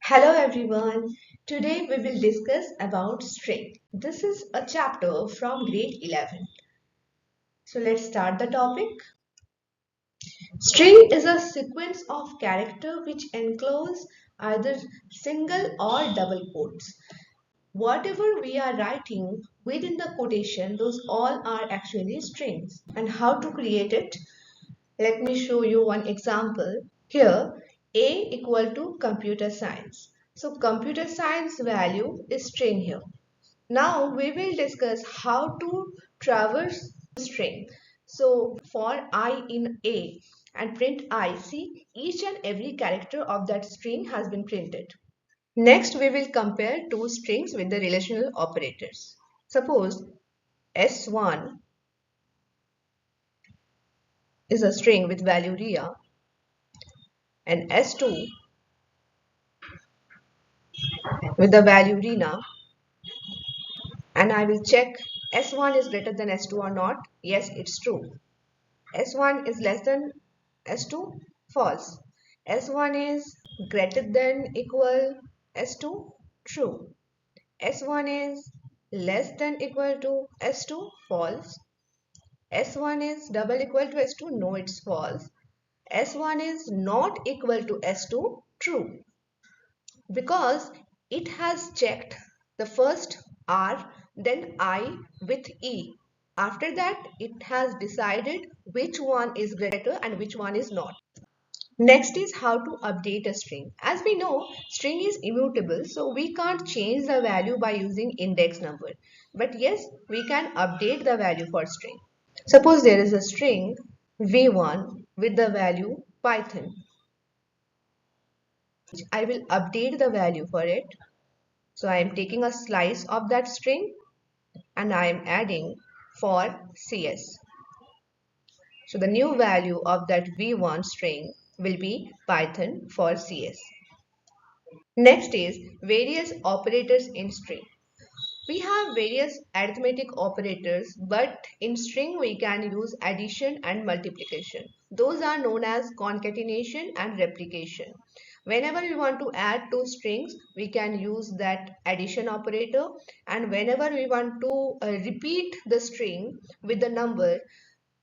Hello everyone. Today we will discuss about string. This is a chapter from grade 11. So let's start the topic. String is a sequence of character which enclose either single or double quotes. Whatever we are writing within the quotation, those all are actually strings. And how to create it? Let me show you one example. Here, A equal to computer science. So computer science value is string here. Now we will discuss how to traverse string. So for I in A and print I, see each and every character of that string has been printed. Next we will compare two strings with the relational operators. Suppose S1 is a string with value Ria and S2 with the value Rina, and I will check S1 is greater than S2 or not. Yes, it's true. S1 is less than S2, false. S1 is greater than equal S2, true. S1 is less than equal to S2, false. S1 is double equal to S2, no, it's false. S1 is not equal to S2, true. Because it has checked the first R, then I with E. After that, it has decided which one is greater and which one is not. Next is how to update a string. As we know, string is immutable, so we can't change the value by using index number. But yes, we can update the value for string. Suppose there is a string v1 with the value Python. I will update the value for it. So I am taking a slice of that string and I am adding for CS. So the new value of that v1 string will be Python for CS. Next is various operators in string. We have various arithmetic operators, but in string we can use addition and multiplication. Those are known as concatenation and replication. Whenever we want to add two strings, we can use that addition operator, and whenever we want to repeat the string with the number,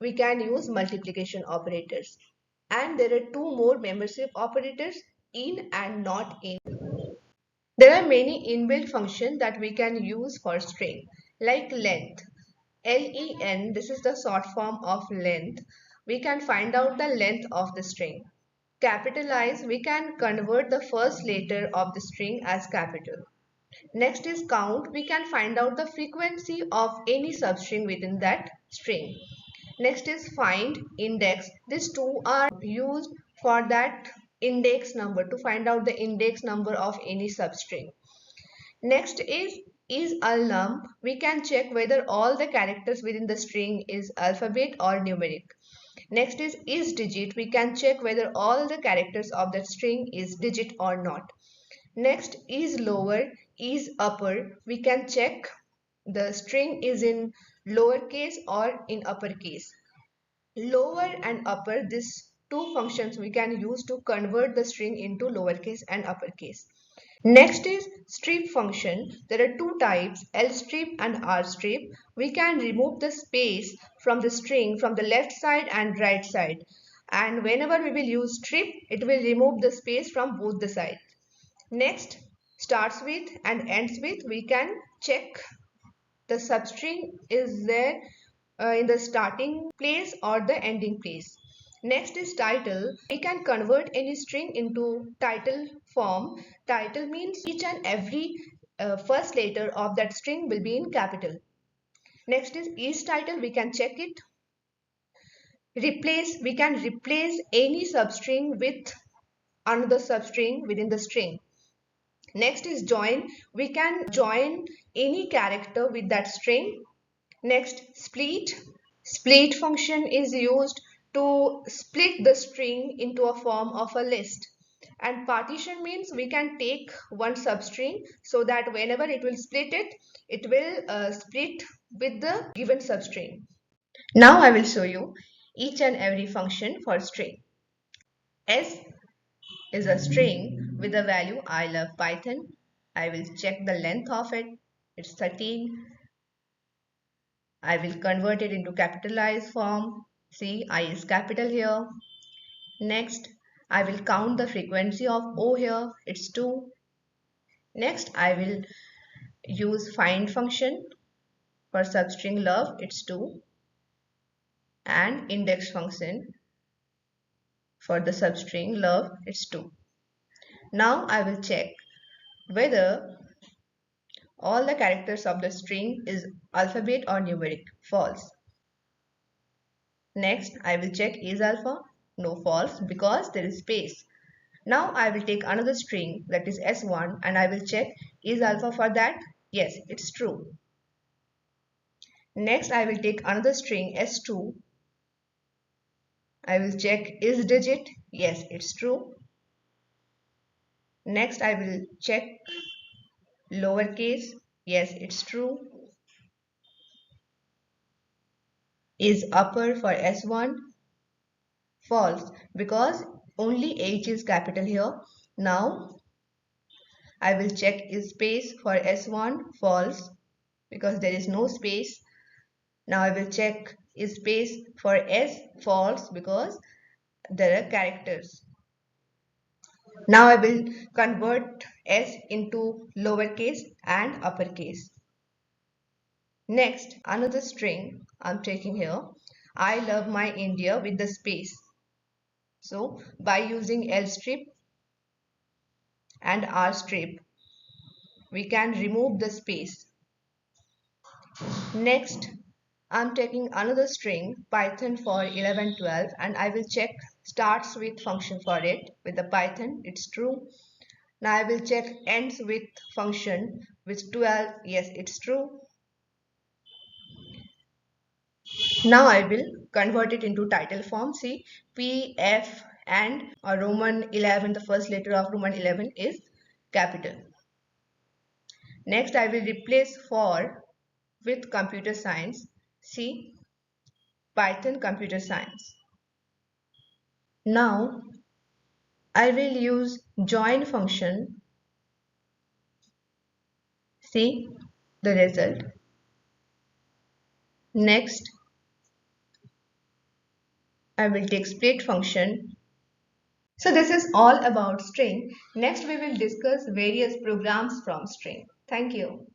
we can use multiplication operators. And there are two more membership operators, in and not in. There are many inbuilt functions that we can use for string, like length. Len, this is the short form of length. We can find out the length of the string. Capitalize, we can convert the first letter of the string as capital. Next is count, we can find out the frequency of any substring within that string. Next is find, index. These two are used for that index number, to find out the index number of any substring. Next is alnum. We can check whether all the characters within the string is alphabet or numeric. Next is digit. We can check whether all the characters of that string is digit or not. Next is lower, is upper. We can check the string is in lowercase or in uppercase. Lower and upper, these two functions we can use to convert the string into lowercase and uppercase. Next is strip function. There are two types, L strip and R strip. We can remove the space from the string from the left side and right side. And whenever we will use strip, it will remove the space from both the sides. Next, starts with and ends with, we can check the substring is there in the starting place or the ending place. Next is title. We can convert any string into title form. Title means each and every first letter of that string will be in capital. Next is title. We can check it. Replace. We can replace any substring with another substring within the string. Next is join. We can join any character with that string. Next, split. Split function is used to split the string into a form of a list. And partition means we can take one substring so that whenever it will split it, it will split with the given substring. Now I will show you each and every function for string. S is a string with the value I love Python. I will check the length of it. It's 13. I will convert it into capitalized form. See, I is capital here. Next, I will count the frequency of O here. It's 2. Next, I will use find function for substring love. It's 2. And index function for the substring love. It's 2. Now I will check whether all the characters of the string is alphabet or numeric. False. Next, I will check is alpha. No, false, because there is space. Now I will take another string, that is S1, and I will check is alpha for that. Yes, it's true. Next, I will take another string S2. I will check is digit. Yes, it's true. Next, I will check lowercase. Yes, it's true. Is upper for S1. False, because only H is capital here. Now I will check is space for S1. False, because there is no space. Now I will check is space for S. False, because there are characters. Now I will convert S into lowercase and uppercase. Next, another string I'm taking here. I love my India with the space. So by using L strip and R strip, we can remove the space. Next, I'm taking another string Python for 11, 12, and I will check starts with function for it with the Python. It's true. Now I will check ends with function with 12. Yes, it's true. Now I will convert it into title form. See, P, F, and Roman 11, the first letter of Roman 11 is capital. Next, I will replace for with computer science. See, Python computer science. Now, I will use join function. See the result. Next, I will take split function. So this is all about string. Next, we will discuss various programs from string. Thank you.